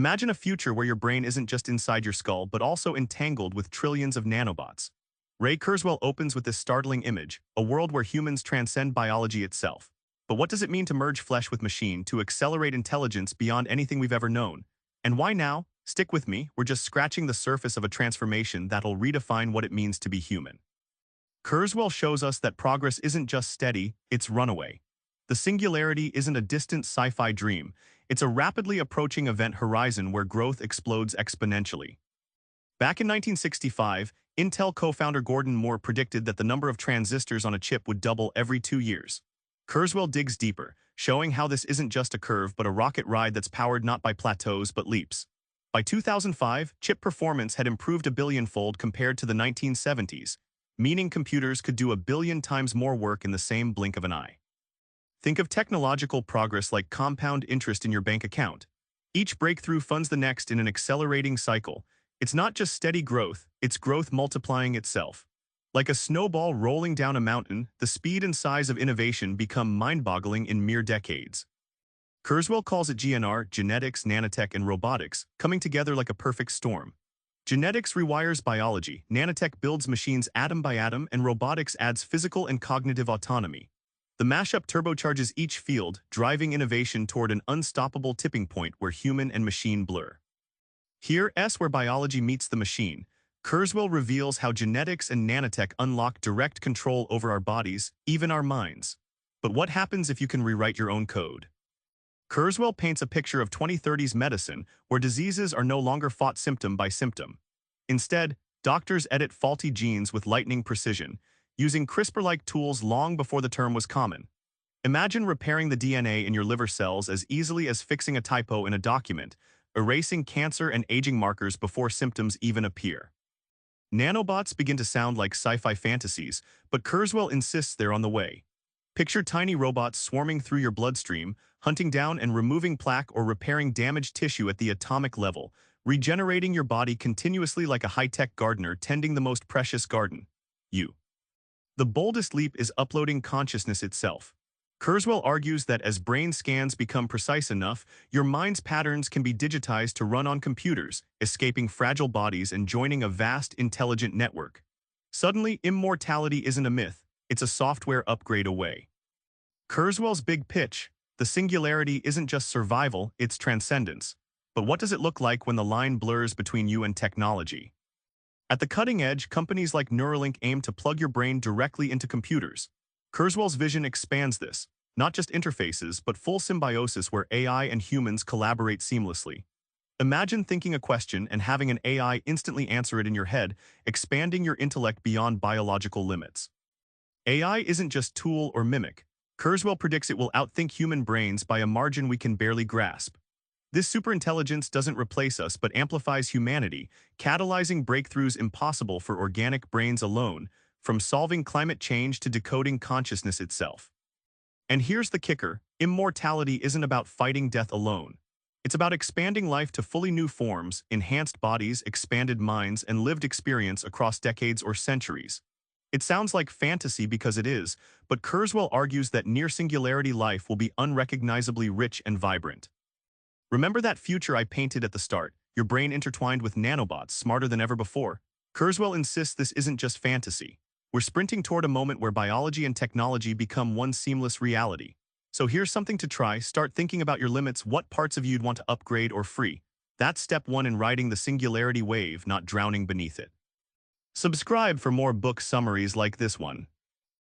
Imagine a future where your brain isn't just inside your skull, but also entangled with trillions of nanobots. Ray Kurzweil opens with this startling image, a world where humans transcend biology itself. But what does it mean to merge flesh with machine, to accelerate intelligence beyond anything we've ever known? And why now? Stick with me, we're just scratching the surface of a transformation that'll redefine what it means to be human. Kurzweil shows us that progress isn't just steady, it's runaway. The singularity isn't a distant sci-fi dream, it's a rapidly approaching event horizon where growth explodes exponentially. Back in 1965, Intel co-founder Gordon Moore predicted that the number of transistors on a chip would double every 2 years. Kurzweil digs deeper, showing how this isn't just a curve but a rocket ride that's powered not by plateaus but leaps. By 2005, chip performance had improved a billionfold compared to the 1970s, meaning computers could do a billion times more work in the same blink of an eye. Think of technological progress like compound interest in your bank account. Each breakthrough funds the next in an accelerating cycle. It's not just steady growth, it's growth multiplying itself. Like a snowball rolling down a mountain, the speed and size of innovation become mind-boggling in mere decades. Kurzweil calls it GNR, genetics, nanotech, and robotics, coming together like a perfect storm. Genetics rewires biology, nanotech builds machines atom by atom, and robotics adds physical and cognitive autonomy. The mashup turbocharges each field, driving innovation toward an unstoppable tipping point where human and machine blur. Here's where biology meets the machine. Kurzweil reveals how genetics and nanotech unlock direct control over our bodies, even our minds. But what happens if you can rewrite your own code? Kurzweil paints a picture of 2030s medicine where diseases are no longer fought symptom by symptom. Instead, doctors edit faulty genes with lightning precision, using CRISPR-like tools long before the term was common. Imagine repairing the DNA in your liver cells as easily as fixing a typo in a document, erasing cancer and aging markers before symptoms even appear. Nanobots begin to sound like sci-fi fantasies, but Kurzweil insists they're on the way. Picture tiny robots swarming through your bloodstream, hunting down and removing plaque or repairing damaged tissue at the atomic level, regenerating your body continuously like a high-tech gardener tending the most precious garden, you. The boldest leap is uploading consciousness itself. Kurzweil argues that as brain scans become precise enough, your mind's patterns can be digitized to run on computers, escaping fragile bodies and joining a vast, intelligent network. Suddenly, immortality isn't a myth, it's a software upgrade away. Kurzweil's big pitch: the singularity isn't just survival, it's transcendence. But what does it look like when the line blurs between you and technology? At the cutting edge, companies like Neuralink aim to plug your brain directly into computers. Kurzweil's vision expands this, not just interfaces, but full symbiosis where AI and humans collaborate seamlessly. Imagine thinking a question and having an AI instantly answer it in your head, expanding your intellect beyond biological limits. AI isn't just tool or mimic. Kurzweil predicts it will outthink human brains by a margin we can barely grasp. This superintelligence doesn't replace us but amplifies humanity, catalyzing breakthroughs impossible for organic brains alone, from solving climate change to decoding consciousness itself. And here's the kicker: immortality isn't about fighting death alone. It's about expanding life to fully new forms, enhanced bodies, expanded minds, and lived experience across decades or centuries. It sounds like fantasy because it is, but Kurzweil argues that near-singularity life will be unrecognizably rich and vibrant. Remember that future I painted at the start, your brain intertwined with nanobots smarter than ever before? Kurzweil insists this isn't just fantasy. We're sprinting toward a moment where biology and technology become one seamless reality. So here's something to try: start thinking about your limits, what parts of you'd want to upgrade or free. That's step one in riding the singularity wave, not drowning beneath it. Subscribe for more book summaries like this one.